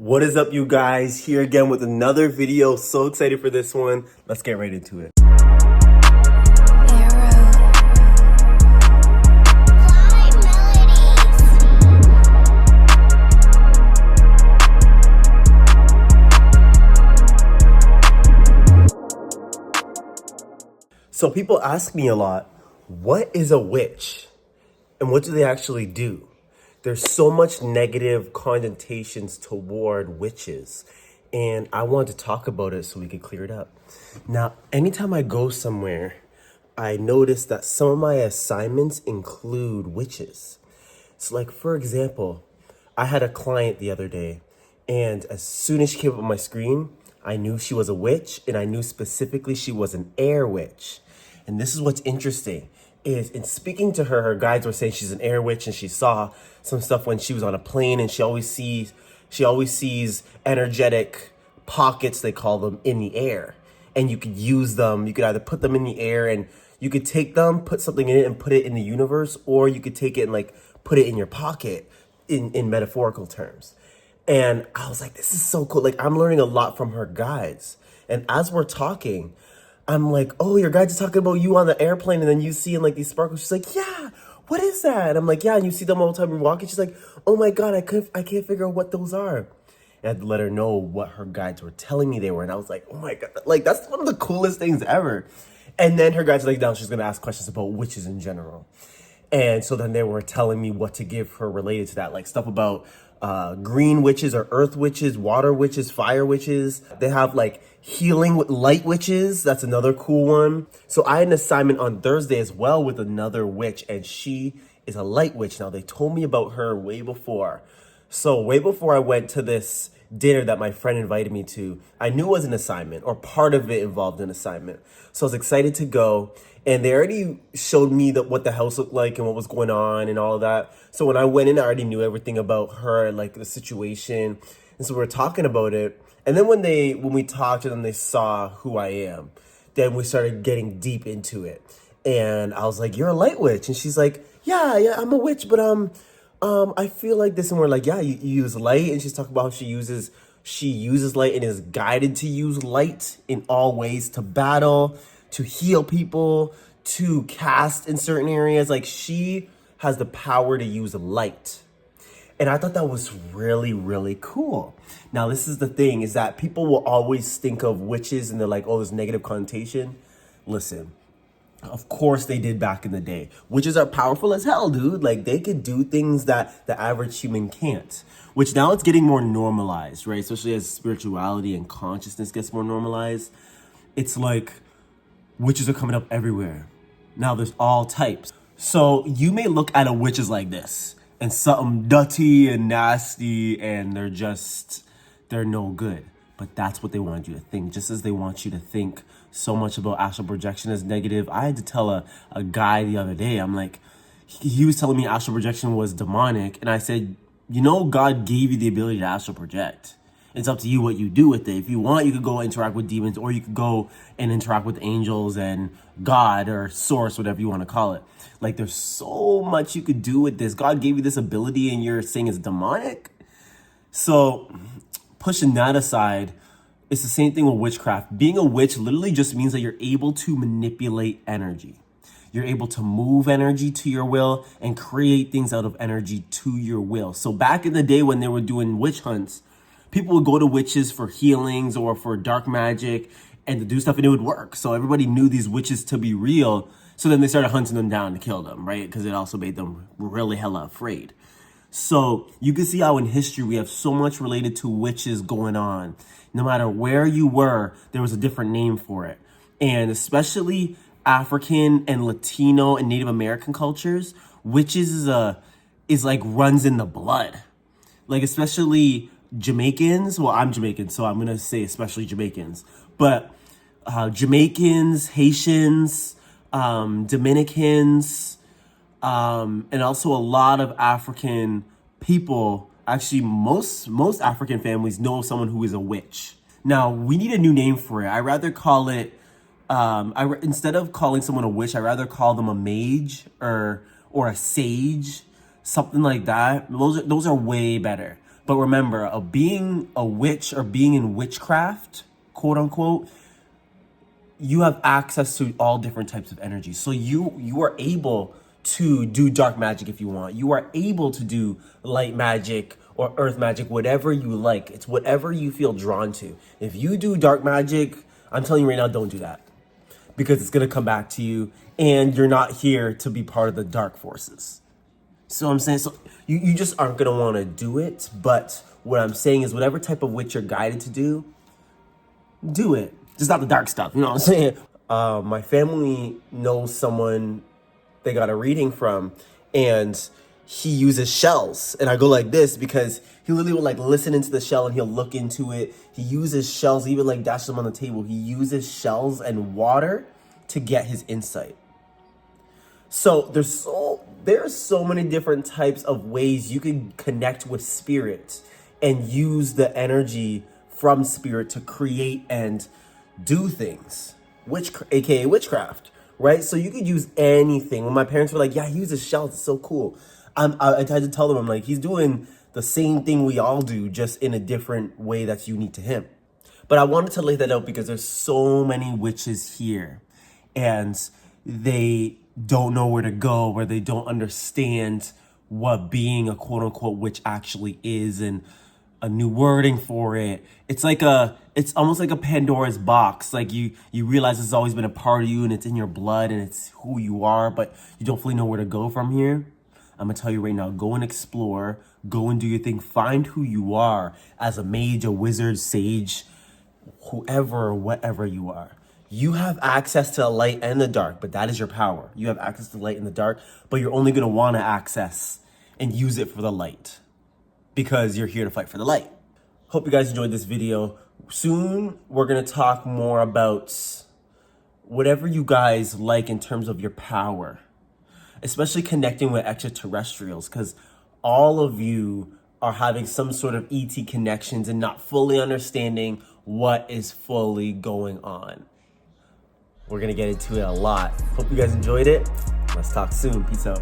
What is up, you guys? Here again with another video. So excited for this one. Let's get right into it. So people ask me a lot, what is a witch? And what do they actually do? There's so much negative connotations toward witches. And I wanted to talk about it so we could clear it up. Now, anytime I go somewhere, I notice that some of my assignments include witches. So like, for example, I had a client the other day, and as soon as she came up on my screen, I knew she was a witch, and I knew specifically she was an air witch. And this is what's interesting, is in speaking to her, her guides were saying she's an air witch, and she saw some stuff when she was on a plane, and she always sees energetic pockets, they call them, in the air. And you could use them, you could either put them in the air and you could take them, put something in it and put it in the universe, or you could take it and like put it in your pocket in metaphorical terms. And I was like, this is so cool. Like, I'm learning a lot from her guides. And as we're talking, I'm like, oh, your guides are talking about you on the airplane, and then you see like these sparkles. She's like, yeah, what is that? And I'm like, yeah, and you see them all the time you're walking. She's like, oh my God, I can't figure out what those are. And I had to let her know what her guides were telling me they were. And I was like, oh my God, like that's one of the coolest things ever. And then her guides were like, now she's gonna ask questions about witches in general. And so then they were telling me what to give her related to that, like stuff about green witches or earth witches, water witches, fire witches. They have like healing with light witches. That's another cool one. So I had an assignment on Thursday as well with another witch, and she is a light witch. Now they told me about her way before. So way before I went to this dinner that my friend invited me to, I knew it was an assignment, or part of it involved an assignment. So I was excited to go, and they already showed me what the house looked like and what was going on and all of that. So when I went in, I already knew everything about her, like the situation. And so we were talking about it. And then when we talked and then they saw who I am, then we started getting deep into it. And I was like, you're a light witch. And she's like, yeah, I'm a witch, but I feel like this. And we're like, yeah, you use light. And she's talking about how she uses light and is guided to use light in all ways, to battle, to heal people, to cast in certain areas. Like, she has the power to use light. And I thought that was really, really cool. Now, this is the thing, is that people will always think of witches and they're like, oh, there's negative connotation. Listen, of course they did back in the day. Witches are powerful as hell, dude. Like, they could do things that the average human can't, which now it's getting more normalized, right? Especially as spirituality and consciousness gets more normalized. It's like witches are coming up everywhere. Now there's all types. So you may look at a witch as like this, and something dirty and nasty, and they're no good. But that's what they want you to think. Just as they want you to think so much about astral projection as negative. I had to tell a guy the other day, I'm like, he was telling me astral projection was demonic. And I said, God gave you the ability to astral project. It's up to you what you do with it. If you want, you could go interact with demons, or you could go and interact with angels and God or source, whatever you want to call it. Like, there's so much you could do with this. God gave you this ability and you're saying it's demonic? So pushing that aside, it's the same thing with witchcraft. Being a witch literally just means that you're able to manipulate energy. You're able to move energy to your will and create things out of energy to your will. So back in the day when they were doing witch hunts, people would go to witches for healings or for dark magic and to do stuff, and it would work. So everybody knew these witches to be real. So then they started hunting them down to kill them, right? Because it also made them really hella afraid. So you can see how in history we have so much related to witches going on. No matter where you were, there was a different name for it. And especially African and Latino and Native American cultures, witches is like runs in the blood. Like, especially Jamaicans. Well, I'm Jamaican, so I'm gonna say especially Jamaicans. But Jamaicans, Haitians, Dominicans, and also a lot of African people. Actually, most African families know someone who is a witch. Now, we need a new name for it. I rather call it, instead of calling someone a witch, I rather call them a mage or a sage, something like that. Those are way better. But remember, being a witch or being in witchcraft, quote unquote, you have access to all different types of energy. So you are able to do dark magic if you want. You are able to do light magic or earth magic, whatever you like. It's whatever you feel drawn to. If you do dark magic, I'm telling you right now, don't do that, because it's going to come back to you, and you're not here to be part of the dark forces. So I'm saying, so you just aren't going to want to do it. But what I'm saying is, whatever type of witch you're guided to do it. Just not the dark stuff, you know what I'm saying? My family knows someone they got a reading from, and he uses shells. And I go like this because he literally will like listen into the shell and he'll look into it. He uses shells, even like dash them on the table. He uses shells and water to get his insight. So there's so many different types of ways you can connect with spirit and use the energy from spirit to create and do things, aka witchcraft, right? So you could use anything. When my parents were like, yeah, he uses shells, it's so cool. I tried to tell them, I'm like, he's doing the same thing we all do, just in a different way that's unique to him. But I wanted to lay that out because there's so many witches here, and they don't know where to go, where they don't understand what being a quote unquote witch actually is, and a new wording for it. It's almost like a Pandora's box. Like you realize it's always been a part of you and it's in your blood and it's who you are, but you don't fully know where to go from here. I'm gonna tell you right now, go and explore, go and do your thing, find who you are as a mage, a wizard, sage, whoever or whatever you are. You have access to the light and the dark, but that is your power. You have access to the light and the dark, but you're only gonna wanna access and use it for the light, because you're here to fight for the light. Hope you guys enjoyed this video. Soon, we're gonna talk more about whatever you guys like in terms of your power, especially connecting with extraterrestrials, because all of you are having some sort of ET connections and not fully understanding what is fully going on. We're gonna get into it a lot. Hope you guys enjoyed it. Let's talk soon. Peace out.